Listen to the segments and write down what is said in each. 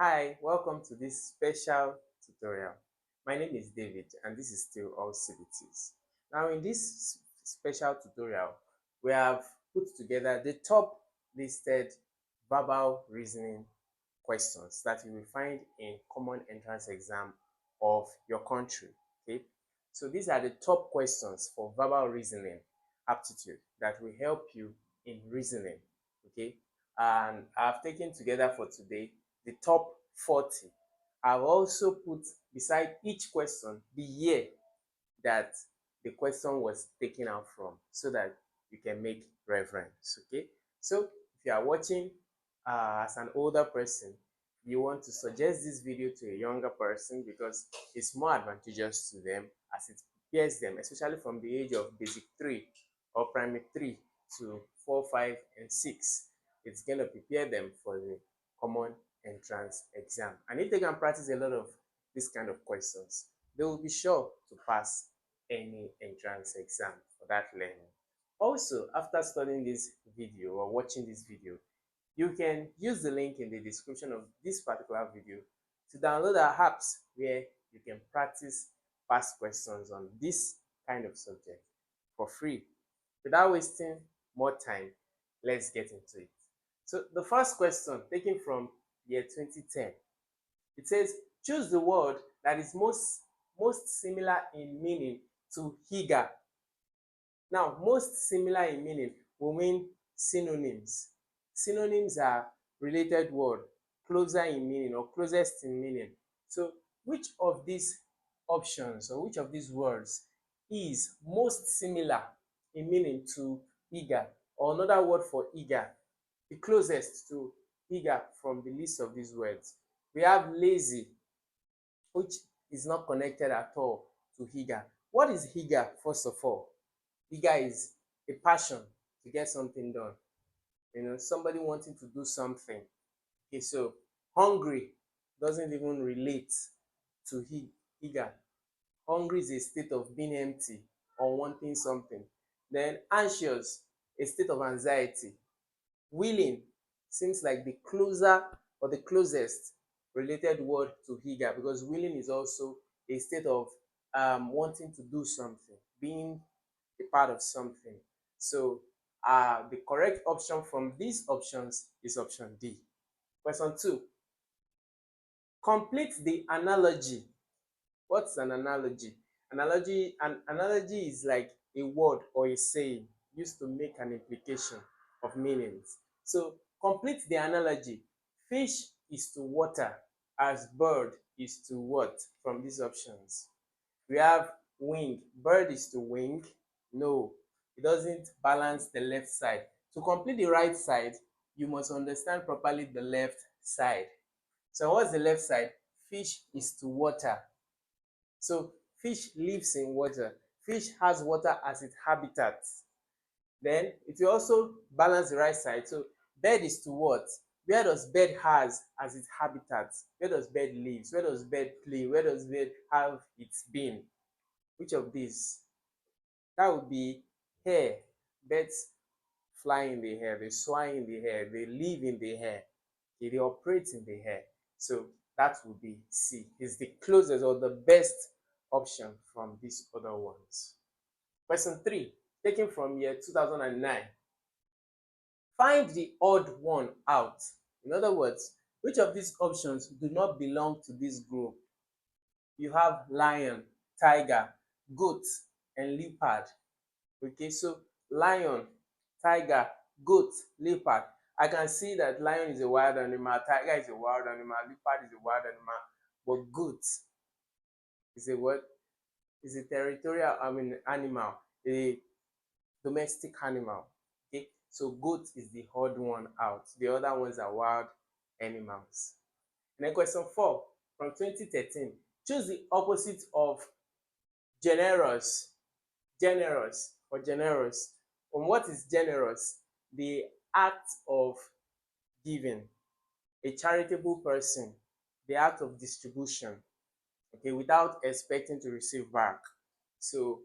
Hi, welcome to this special tutorial. My name is David and this is still AllCBTs. Now in this special tutorial, we have put together the top listed verbal reasoning questions that you will find in common entrance exam of your country. Okay, so these are the top questions for verbal reasoning aptitude that will help you in reasoning. Okay, and I've taken together for today the top 40. I've also put beside each question the year that the question was taken out from so that you can make reference. Okay, so if you are watching as an older person, you want to suggest this video to a younger person because it's more advantageous to them as it prepares them, especially from the age of basic 3 or primary 3 to 4, 5, and 6. It's going to prepare them for the common entrance exam. And if they can practice a lot of these kind of questions, they will be sure to pass any entrance exam for that learning. Also, after studying this video or watching this video, you can use the link in the description of this particular video to download our apps where you can practice past questions on this kind of subject for free. Without wasting more time, let's get into it. So the first question taken from year 2010, it says choose the word that is most similar in meaning to higa. Now, most similar in meaning will mean synonyms. Synonyms are related word, closer in meaning or closest in meaning. So, which of these options or which of these words is most similar in meaning to eager, or another word for eager, the closest to eager from the list of these words? We have lazy, which is not connected at all to eager. What is eager, first of all? Eager is a passion to get something done. Somebody wanting to do something. Okay, so hungry doesn't even relate to eager. Hungry is a state of being empty or wanting something. Then anxious, a state of anxiety. Willing seems like the closer or the closest related word to eager, because willing is also a state of wanting to do something, being a part of something. So the correct option from these options is option D. Question 2. Complete the analogy. What's an analogy? An analogy is like a word or a saying used to make an implication of meanings. So complete the analogy. Fish is to water as bird is to what from these options? We have wing. Bird is to wing. No, it doesn't balance the left side. To complete the right side, you must understand properly the left side. So what's the left side? Fish is to water. So fish lives in water. Fish has water as its habitat. Then it will also balance the right side. So bird is to what? Where does bird has as its habitat? Where does bird lives? Where does bird play? Where does bird have its being? Which of these? That would be hair. Birds fly in the air, they soar in the air, they live in the air, they operate in the air. So that would be C. Is the closest or the best option from these other ones. Question 3, taken from year 2009. Find the odd one out. In other words, which of these options do not belong to this group? You have lion, tiger, goat, and leopard. Okay, so lion, tiger, goat, leopard. I can see that lion is a wild animal, tiger is a wild animal, leopard is a wild animal, but goat is a what? Is a territorial animal, a domestic animal. Okay, so goat is the odd one out. The other ones are wild animals. And then question 4 from 2013. Choose the opposite of generous. Generous or generous. And what is generous? The act of giving. A charitable person. The act of distribution. Okay, without expecting to receive back. So,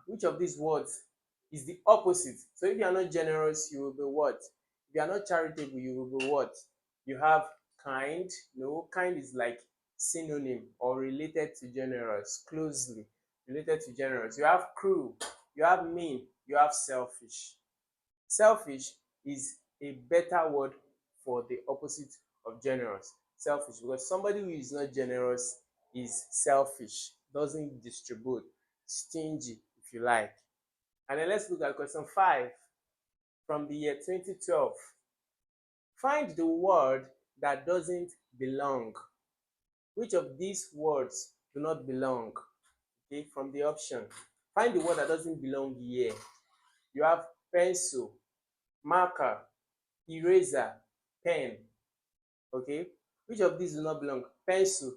which of these words is the opposite? So, if you are not generous, you will be what? If you are not charitable, you will be what? You have kind. No, kind is like synonym or related to generous, closely related to generous. You have cruel, you have mean, you have selfish. Selfish is a better word for the opposite of generous. Selfish, because somebody who is not generous is selfish, doesn't distribute, stingy, if you like. And then let's look at question 5 from the year 2012. Find the word that doesn't belong. Which of these words do not belong? Okay, from the option. Find the word that doesn't belong here. You have pencil, marker, eraser, pen. Okay, which of these do not belong? Pencil,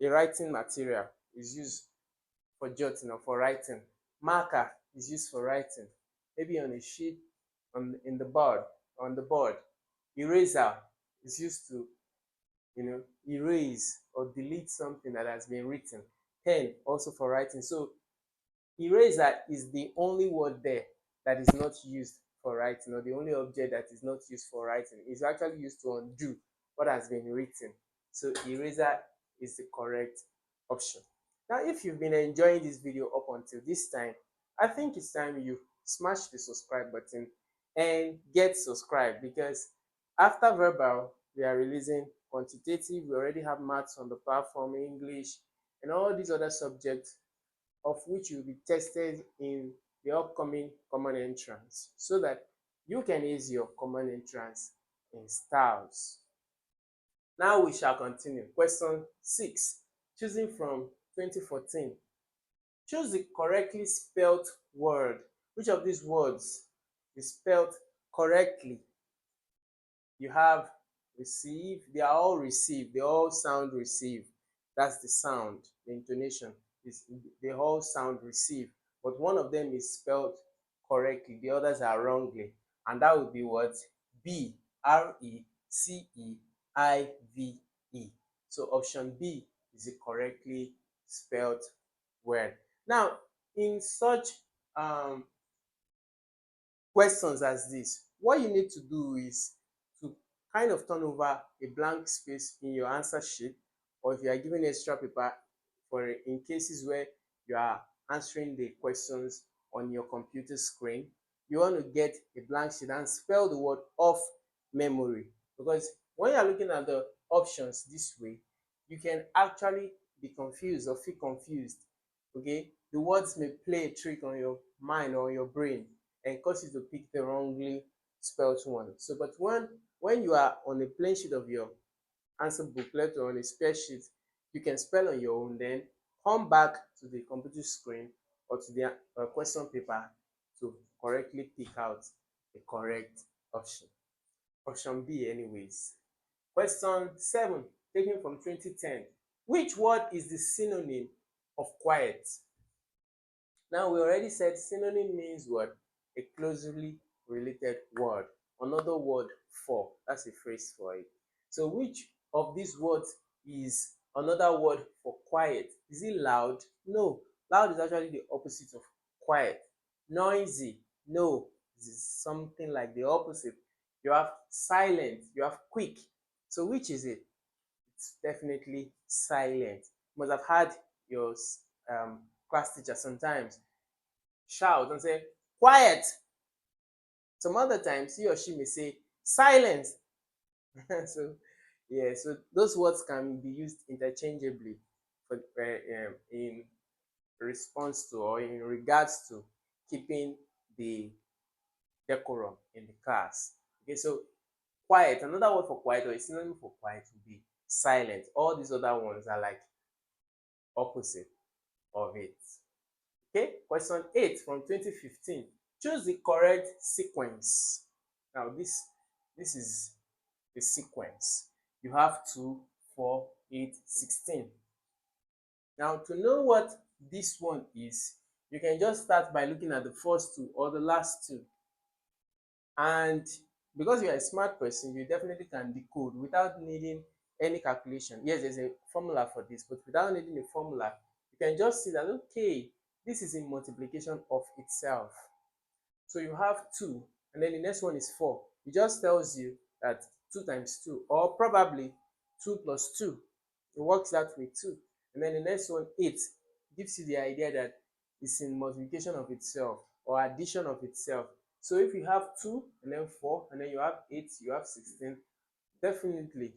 a writing material, is used for jotting or for writing. Marker is used for writing, maybe on a sheet, in the board, on the board. Eraser is used to, erase or delete something that has been written. Pen also for writing. So eraser is the only word there that is not used for writing, or the only object that is not used for writing. It's actually used to undo what has been written. So eraser is the correct option. Now, if you've been enjoying this video up until this time, I think it's time you smash the subscribe button and get subscribed, because after verbal, we are releasing quantitative. We already have maths on the platform, English, and all these other subjects, of which will be tested in the upcoming common entrance, so that you can ace your common entrance in styles. Now we shall continue. Question 6, choosing from 2014. Choose the correctly spelled word. Which of these words is spelled correctly? You have receive, they are all receive, they all sound receive. That's the sound, the intonation is, they all sound receive, but one of them is spelled correctly, the others are wrongly, and that would be what? B, RECEIVE. So option B is the correctly spelled word. Now, in such questions as this, what you need to do is to kind of turn over a blank space in your answer sheet, or if you are given extra paper for in cases where you are answering the questions on your computer screen, you want to get a blank sheet and spell the word off memory, because when you are looking at the options this way, you can actually be confused or feel confused. Okay, the words may play a trick on your mind or your brain and cause you to pick the wrongly spelled one. So, but when you are on a plain sheet of your answer booklet or on a spare sheet, you can spell on your own, then come back to the computer screen or to the question paper to correctly pick out the correct option. Option B anyways. Question 7, taken from 2010. Which word is the synonym of quiet? Now, we already said synonym means what? A closely related word. Another word for, that's a phrase for it. So which of these words is another word for quiet? Is it loud? No. Loud is actually the opposite of quiet. Noisy? No. This is something like the opposite. You have silent, you have quick. So which is it? It's definitely silent. You must have had your class teacher sometimes shout and say quiet. Some other times he or she may say silence. So yeah, so those words can be used interchangeably for in response to or in regards to keeping the decorum in the class. Okay, so quiet, another word for quiet or a synonym for quiet would be silent. All these other ones are like opposite of it. Okay, question 8 from 2015. Choose the correct sequence. Now this is the sequence. You have 2, 4, 8, 16. Now, to know what this one is, you can just start by looking at the first two or the last two. And because you're a smart person, you definitely can decode without needing any calculation. Yes, there's a formula for this, but without needing a formula, you can just see that, okay, this is in multiplication of itself. So you have 2, and then the next one is 4. It just tells you that 2 times 2, or probably 2 plus 2. It works that way too. And then the next one, 8, gives you the idea that it's in multiplication of itself or addition of itself. So if you have 2 and then 4 and then you have 8, you have 16, definitely,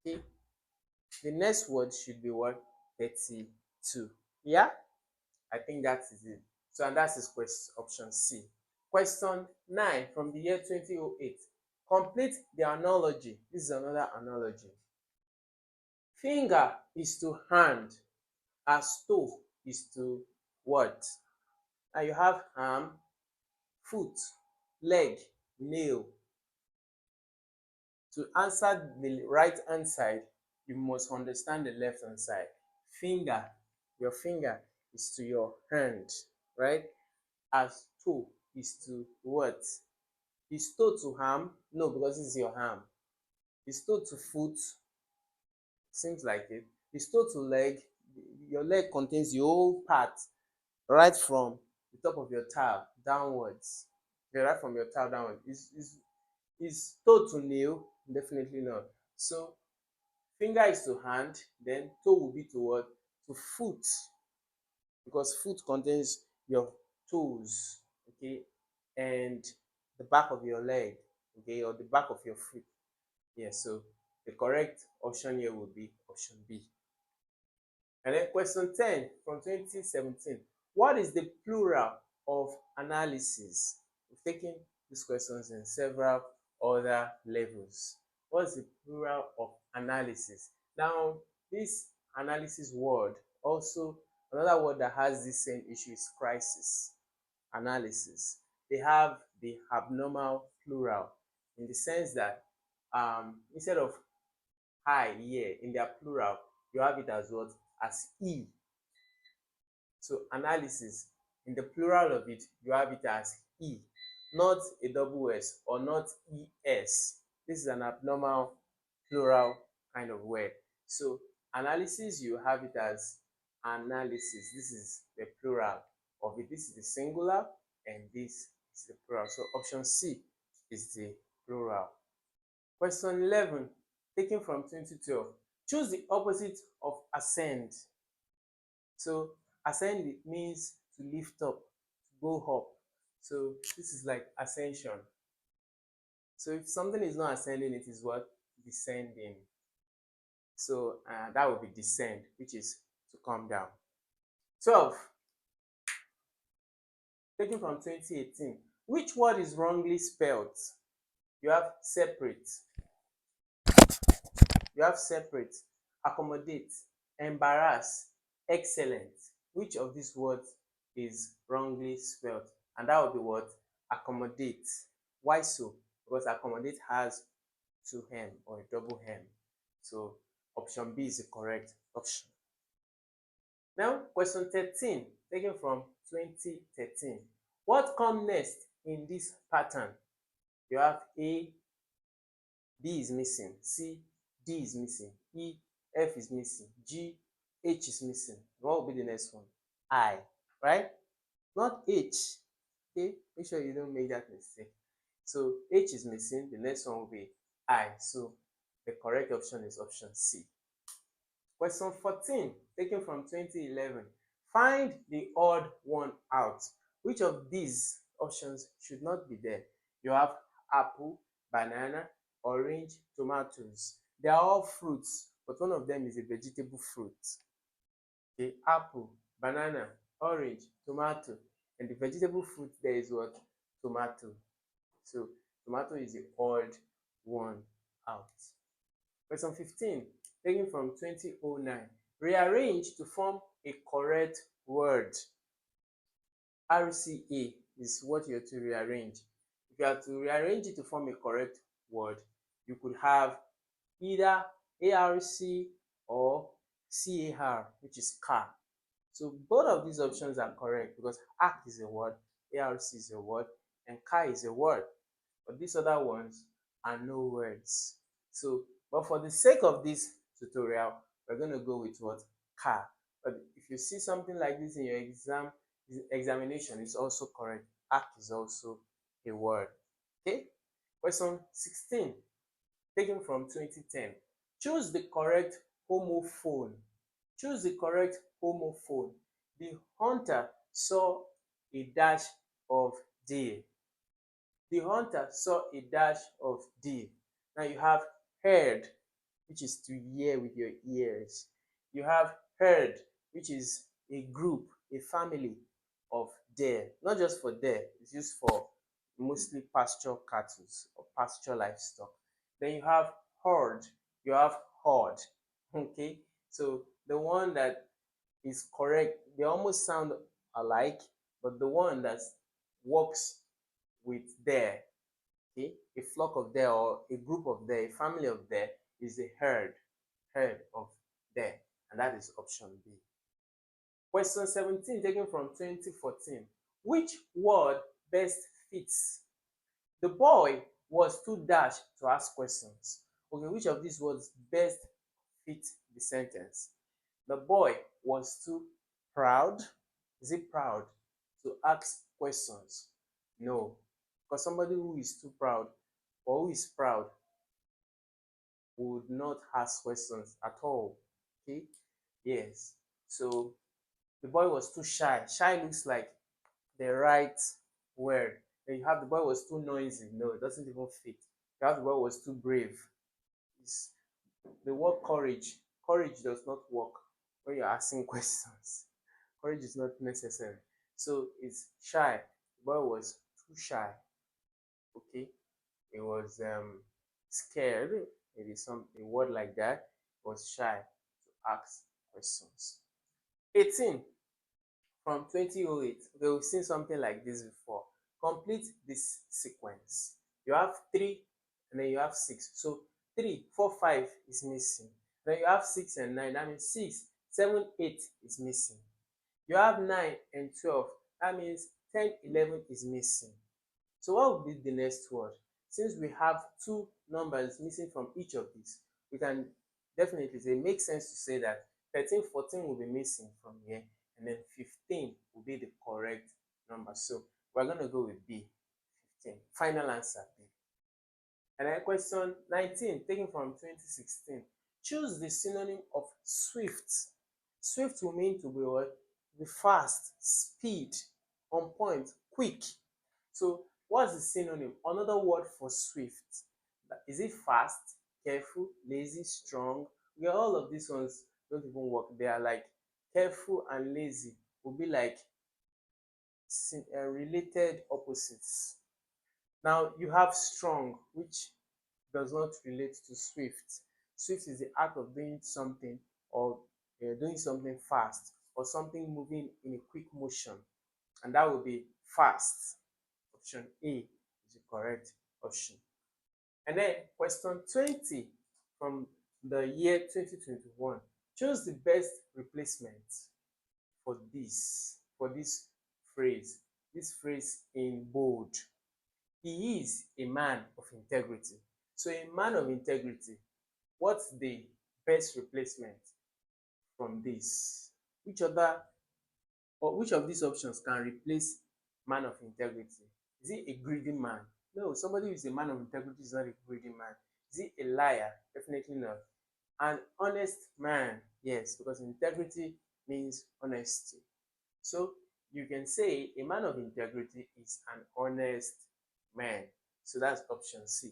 okay, the next word should be what? 32. Yeah, I think that is it. So and that is question option C. Question 9 from the year 2008. Complete the analogy. This is another analogy. Finger is to hand as toe is to what? And you have arm, foot, leg, nail. To answer the right hand side, you must understand the left hand side. Finger, your finger is to your hand, right? As toe is to what? Is toe to arm? No, because it's your arm. Is toe to foot? Seems like it. Is toe to leg? Your leg contains the whole part, right from the top of your toe downwards. Okay, right from your toe downwards. Is toe to nail? Definitely not. So finger is to hand, then toe will be to what? To foot, because foot contains your toes, okay, and the back of your leg, okay, or the back of your foot. Yeah, so the correct option here would be option B. And then question 10 from 2017. What is the plural of analysis? We've taken these questions in several other levels. What is the plural of analysis? Now, this analysis word, also another word that has this same issue is crisis analysis. They have the abnormal plural in the sense that instead of I here in their plural, you have it as what? As E. So analysis, in the plural of it, you have it as E, not a double S or not ES. This is an abnormal plural kind of word. So analysis, you have it as analysis. This is the plural of it. This is the singular and this is the plural. So option C is the plural. Question 11, taken from 2012. Choose the opposite of ascend. So ascend, it means to lift up, to go up. So this is like ascension. So if something is not ascending, it is what? Descending. So that would be descend, which is to come down. 12, taken from 2018. Which word is wrongly spelled? You have separate. You have separate, accommodate, embarrass, excellent. Which of these words is wrongly spelled? And that would be what? Accommodate. Why so? Because accommodate has two hem or a double hem. So option B is the correct option. Now, question 13, taken from 2013. What comes next in this pattern? You have A, B is missing, C, D is missing, E, F is missing, G, H is missing. What will be the next one? I, right? Not H. Okay, make sure you don't make that mistake. So H is missing, the next one will be I. So the correct option is option C. Question 14, taken from 2011. Find the odd one out. Which of these options should not be there? You have apple, banana, orange, tomatoes. They are all fruits, but one of them is a vegetable fruit. Okay, apple, banana, orange, tomato, and the vegetable fruit there is what? Tomato. So tomato is the odd one out. Question 15, taken from 2009. Rearrange to form a correct word. RCA is what you have to rearrange. If you have to rearrange it to form a correct word, you could have either ARC or CAR, which is car. So both of these options are correct because ARC is a word, ARC is a word, and car is a word. But these other ones are no words. So, but for the sake of this tutorial, we're going to go with what? Car. But if you see something like this in your examination, it's also correct. ARC is also a word. Okay? Question 16, taken from 2010. Choose the correct homophone. Choose the correct homophone. The hunter saw a dash of deer. The hunter saw a dash of deer. Now you have heard, which is to hear with your ears. You have herd, which is a group, a family of deer. Not just for deer, it's used for mostly pasture cattle or pasture livestock. Then you have herd, you have herd. Okay, so the one that is correct, they almost sound alike, but the one that works with deer, okay, a flock of deer or a group of deer, a family of deer is a herd of deer, and that is option B. Question 17 taken from 2014. Which word best fits? The boy was too dashed to ask questions. Okay, which of these words best fit the sentence? The boy was too proud. Is it proud to ask questions? No, because somebody who is too proud or who is proud would not ask questions at all. Okay, yes. So the boy was too shy. Shy looks like the right word. Then you have the boy was too noisy. No, it doesn't even fit. You have the boy was too brave. It's the word courage. Courage does not work when you're asking questions. Courage is not necessary. So it's shy. The boy was too shy. Okay. It was scared. Maybe some a word like that. It was shy to ask questions. 18 from 2008. Okay, we've seen something like this before. Complete this sequence. You have 3 and then you have 6. So 3, 4, 5 is missing. Then you have 6 and 9. That means 6, 7, 8 is missing. You have 9 and 12. That means 10, 11 is missing. So what will be the next word? Since we have 2 numbers missing from each of these, we can definitely say it makes sense to say that 13, 14 will be missing from here, and then 15 will be the correct number. So we're going to go with B, 15. Final answer, B. And then question 19, taken from 2016. Choose the synonym of swift. Swift will mean to be what? Be fast, speed, on point, quick. So what's the synonym? Another word for swift. Is it fast, careful, lazy, strong? Yeah, all of these ones don't even work. They are like careful and lazy will be like related opposites. Now you have strong, which does not relate to swift. Swift is the act of doing something or doing something fast or something moving in a quick motion, and that will be fast. Option A is the correct option. And then question 20 from the year 2021. Choose the best replacement for this phrase. This phrase in bold. He is a man of integrity. So a man of integrity, what's the best replacement from this? Which of these options can replace man of integrity? Is he a greedy man? No, somebody who is a man of integrity is not a greedy man. Is he a liar? Definitely not. An honest man, yes, because integrity means honesty. So you can say a man of integrity is an honest man. So that's option C.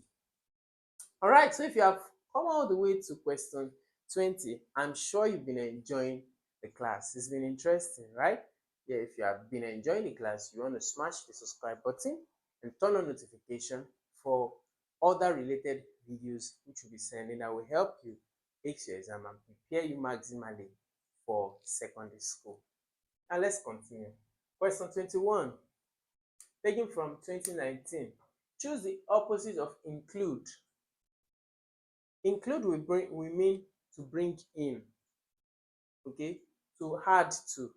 All right, so if you have come all the way to question 20, I'm sure you've been enjoying the class. It's been interesting, right? Yeah, if you have been enjoying the class, you want to smash the subscribe button and turn on notification for other related videos which will be sending that will help you ace your exam and prepare you maximally for secondary school. Now let's continue. Question 21, taken from 2019. Choose the opposite of include. Include we mean to bring in, okay, to add to,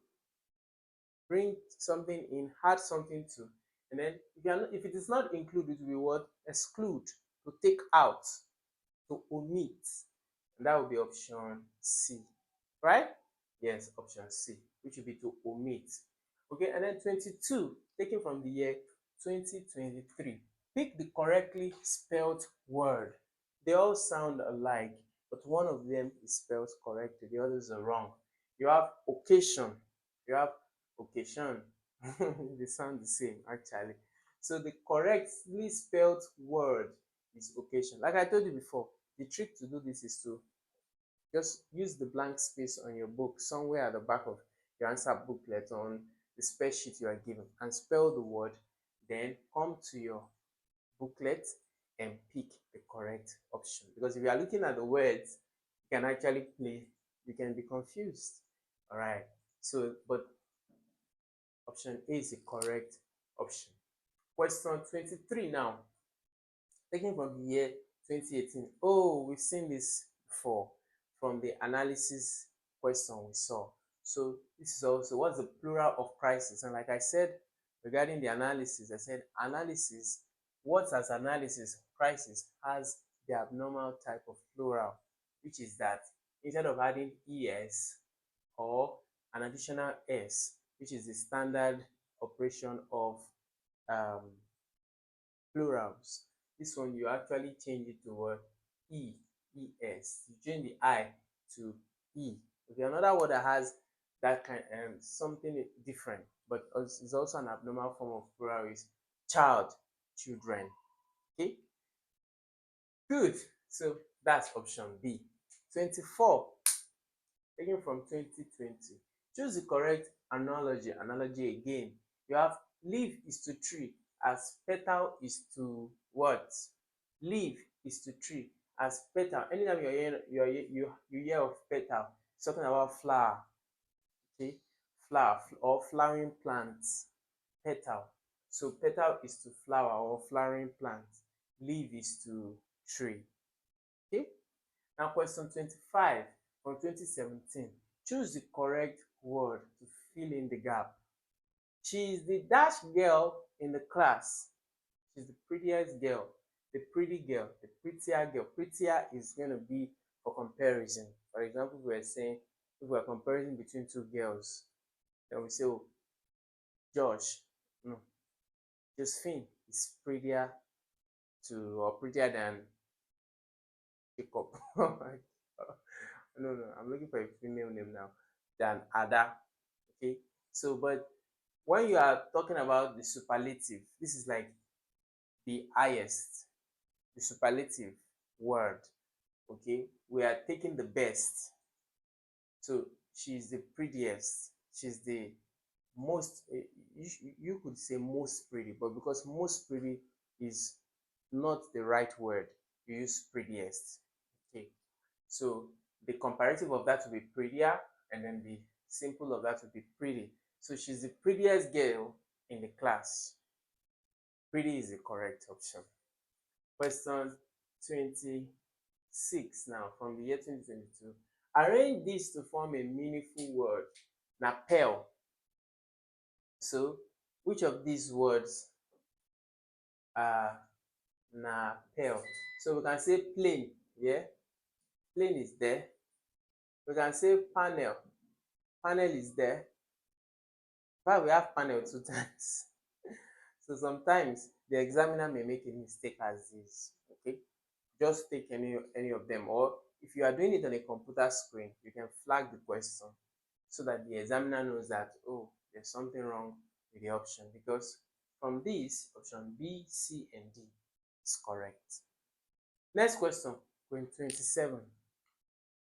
bring something in, add something to, and then if it is not include, it will be what? Exclude, to take out, to omit, and that will be option C, right? Yes, option C, which will be to omit. Okay, and then 22, taken from the year 2023. Pick the correctly spelled word. They all sound alike. but one of them is spelled correctly, the others are wrong. You have occasion, you have occasion. They sound the same actually. So the correctly spelled word is occasion. Like I told you before, the trick to do this is to just use the blank space on your book somewhere at the back of your answer booklet on the spell sheet you are given and spell the word, then come to your booklet and pick the correct option. Because if you are looking at the words, you can actually play, you can be confused. All right. So, but option A is the correct option. Question 23 now, taken from the year 2018. Oh, we've seen this before from the analysis question we saw. So this is also what's the plural of crisis. And like I said regarding the analysis, I said analysis, what as analysis, crisis has the abnormal type of plural, which is that instead of adding es or an additional s, which is the standard operation of um, plurals, this one you actually change it to what? es. You change the I to E. Okay, another word that has that kind something different, but it's also an abnormal form of plural is child, children. Okay, good. So that's option B. 24, taken from 2020. Choose the correct analogy. Analogy again. You have leaf is to tree as petal is to what? Leaf is to tree as petal. Anytime you hear of petal, it's talking about flower. Okay, flower or flowering plants. Petal. So petal is to flower or flowering plant. Leaf is to tree. Okay. Now question 25 from 2017. Choose the correct word to fill in the gap. She is the dash girl in the class. She's the prettiest girl, the pretty girl, the prettier girl. Prettier is going to be for comparison. For example, we were saying if we are comparing between two girls, then we say, oh, Josh, no, Josephine is prettier or prettier than Jacob. No, I'm looking for a female name now than Ada. Okay, so but when you are talking about the superlative, this is like the highest, the superlative word. Okay, we are taking the best. So she's the prettiest, she's the most, you could say most pretty, but because most pretty is not the right word, you use prettiest. Okay, so the comparative of that will be prettier, and then the simple of that will be pretty. So she's the prettiest girl in the class. Pretty is the correct option. Question 26 now from the year 2022. Arrange this to form a meaningful word. Napel. So which of these words are napel? So we can say plane, yeah? Plane is there. We can say panel. Panel is there. But we have panel two times. So sometimes the examiner may make a mistake as this. Okay, just take any of them, or if you are doing it on a computer screen, you can flag the question so that the examiner knows that, oh, there's something wrong with the option, because from this option B, C, and D is correct. Next question, 27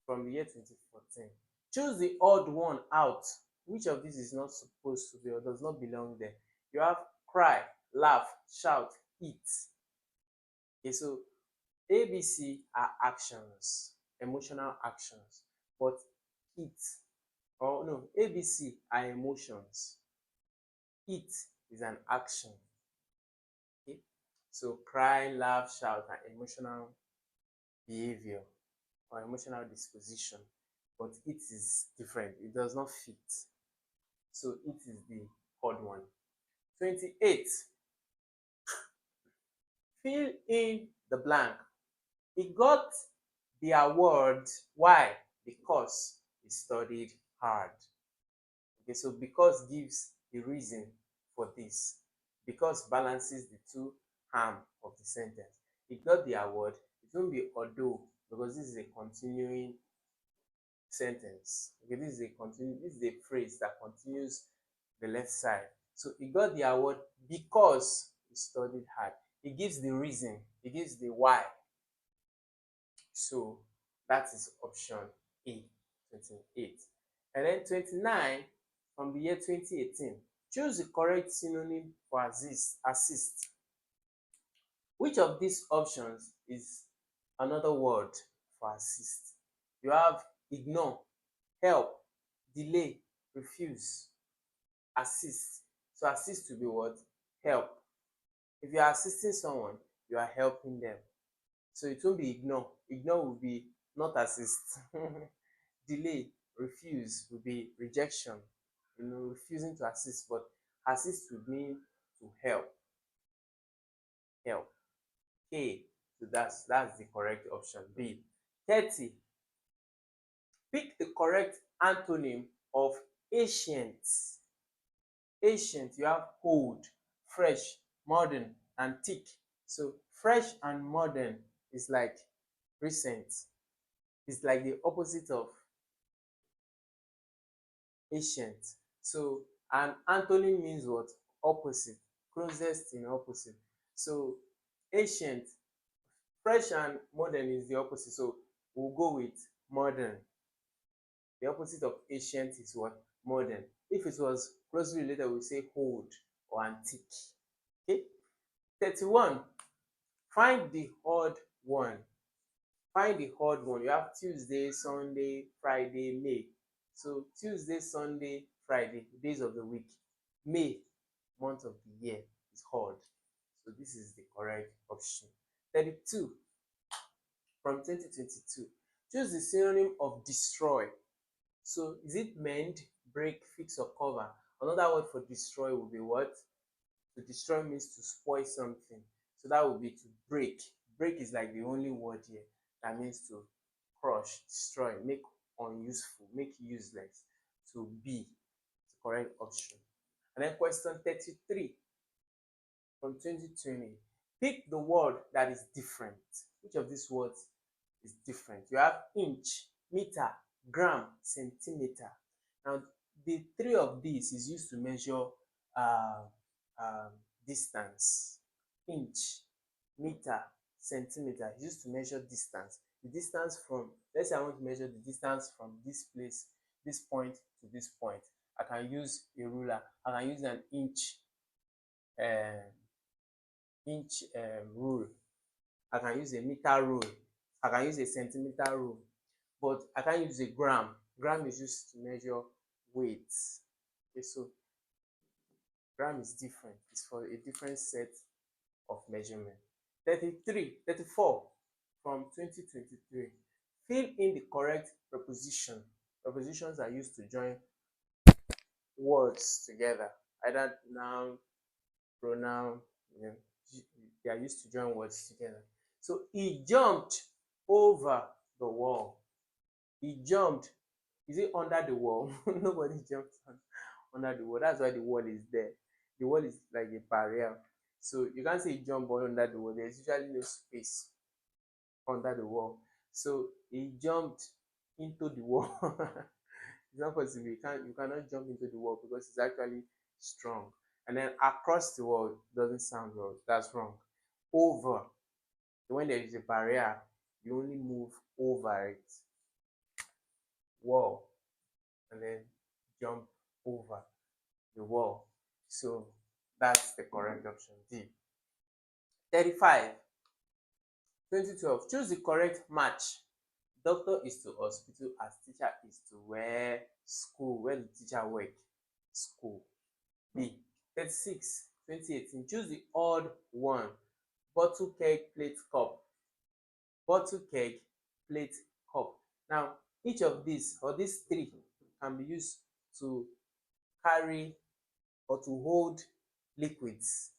from the year 2014. Choose the odd one out. Which of these is not supposed to be or does not belong there? You have cry, laugh, shout, eat. Okay, so ABC are actions, emotional actions, but eat, or no, ABC are emotions. Eat is an action. Okay, so cry, laugh, shout are emotional behavior or emotional disposition, but it is different. It does not fit. So it is the odd one. 28. Fill in the blank. He got the award. Why? Because he studied hard. Okay, so because gives the reason for this. Because balances the two arms of the sentence. He got the award. It won't be although because this is a continuing sentence. Okay, this is a phrase that continues the left side. So he got the award because he studied hard. He gives the reason, he gives the why. So that is option A, 28. And then 29 from the year 2018. Choose the correct synonym for assist. Which of these options is another word for assist? You have ignore, help, delay, refuse, assist. So assist will be what? Help. If you are assisting someone, you are helping them. So it won't be ignore. Ignore will be not assist. Delay, refuse will be rejection. Refusing to assist, but assist would mean to help. Help. Okay, so that's the correct option. B. 30. Pick the correct antonym of ancient. Ancient, you have old, fresh, modern, and thick. So fresh and modern is like recent. It's like the opposite of ancient. So an antonym means what? Opposite, closest in opposite. So ancient, fresh and modern is the opposite. So we'll go with modern. The opposite of ancient is what? Modern. If it was closely related, we say old or antique. Okay. 31. Find the odd one. Find the odd one. You have Tuesday, Sunday, Friday, May. So Tuesday, Sunday, Friday, days of the week. May, month of the year, is odd. So this is the correct option. 32. From 2022. Choose the synonym of destroy. So is it mend, break, fix, or cover? Another word for destroy will be what? To destroy means to spoil something. So that would be to break. Break is like the only word here that means to crush, destroy, make unuseful, make useless. To be the correct option. And then question 33 from 2020. Pick the word that is different. Which of these words is different? You have inch, meter, gram, centimeter. Now, the three of these is used to measure uh, distance. Inch, meter, centimeter is used to measure distance. The distance from, let's say I want to measure the distance from this place, this point to this point. I can use a ruler. I can use an inch rule. I can use a meter rule. I can use a centimeter rule. But I can't use a gram. Gram is used to measure weight. Okay, so gram is different. It's for a different set of measurement. 34 from 2023. Fill in the correct preposition. Prepositions are used to join words together, either noun, pronoun. They are used to join words together. So he jumped over the wall. He jumped. Is it under the wall? Nobody jumps under the wall. That's why the wall is there. The wall is like a barrier. So you can't say jump under the wall. There's usually no space under the wall. So he jumped into the wall. It's not possible. You cannot jump into the wall because it's actually strong. And then across the wall doesn't sound wrong. That's wrong. Over. When there is a barrier, you only move over it. Wall. And then jump over the wall. So that's the correct option, D. 35. 2012. Choose the correct match. Doctor is to hospital as teacher is to where? School. Where the teacher work? School. B. 36. 2018. Choose the odd one. Bottle, keg, plate, cup. Bottle, keg, plate, cup. Now, each of these or these three can be used to carry or to hold liquids.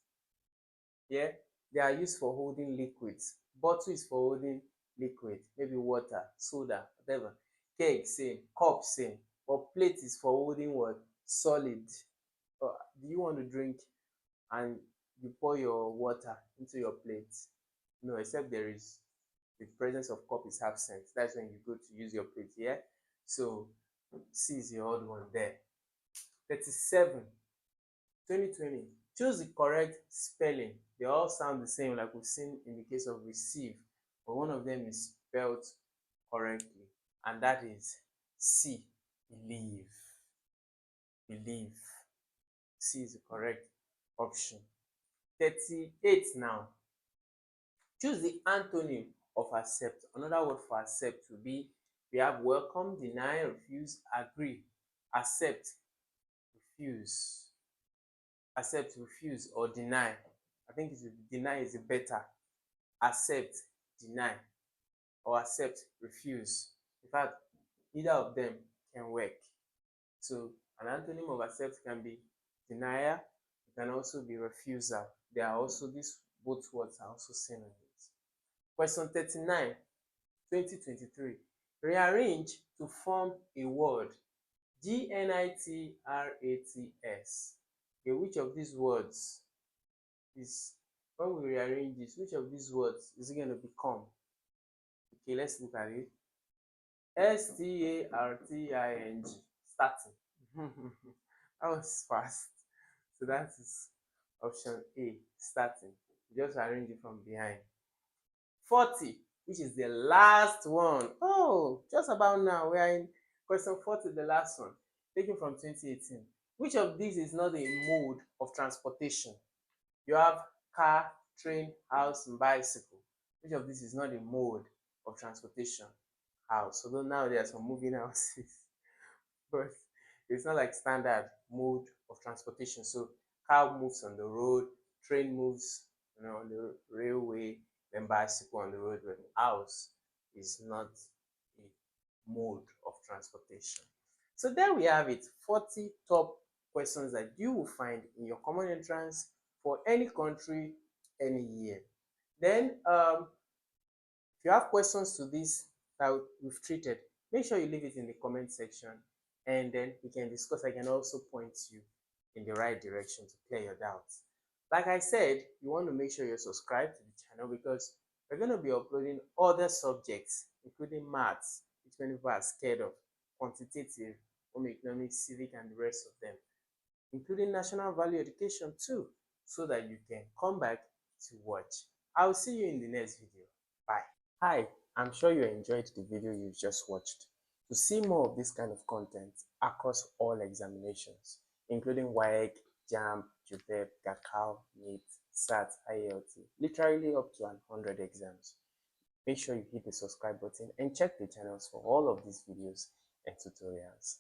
Yeah, they are used for holding liquids. Bottle is for holding liquid, maybe water, soda, whatever. Keg, same. Cup, same. But plate is for holding what? Solid. Do you want to drink and you pour your water into your plate? No, except there is the presence of cup is absent. That's when you go to use your plate here. So C is the odd one there. 37. 2020. Choose the correct spelling. They all sound the same, like we've seen in the case of receive, but one of them is spelled correctly, and that is C. Believe. Believe. C is the correct option. 38 now. Choose the antonym of accept. Another word for accept will be, we have welcome, deny, refuse, agree. Accept, refuse. Accept, refuse, or deny. I think deny is better. Accept, deny, or accept, refuse. In fact, either of them can work. So an antonym of accept can be denier, it can also be refusal. There are also these both words are also synonyms. Question 39, 2023. Rearrange to form a word. GNITRATS. Okay, which of these words is, when we rearrange this, which of these words is it going to become? Okay, let's look at it. STARTING, starting. That was fast. So that is option A, starting. Just arrange it from behind. 40, which is the last one. Oh, just about now. We are in question 40, the last one, taken from 2018. Which of these is not a mode of transportation? You have car, train, house, and bicycle. Which of these is not a mode of transportation? House. Although now there are some moving houses, but it's not like standard mode of transportation. So car moves on the road, train moves, on the railway, then bicycle on the road. But house is not a mode of transportation. So there we have it, 40 top questions that you will find in your common entrance for any country, any year. Then if you have questions to this that we've treated, make sure you leave it in the comment section, and then we can discuss. I can also point you in the right direction to clear your doubts. Like I said, you want to make sure you're subscribed to the channel, because we're going to be uploading other subjects, including maths, which many people are scared of, quantitative, home economics, civic, and the rest of them, including national value education too, so that you can come back to watch. I'll see you in the next video. Bye. Hi, I'm sure you enjoyed the video you've just watched. To see more of this kind of content across all examinations, including WAEC, JAMB, JUPEP, GACAO, NEET, SAT, IELT, literally up to 100 exams, make sure you hit the subscribe button and check the channels for all of these videos and tutorials.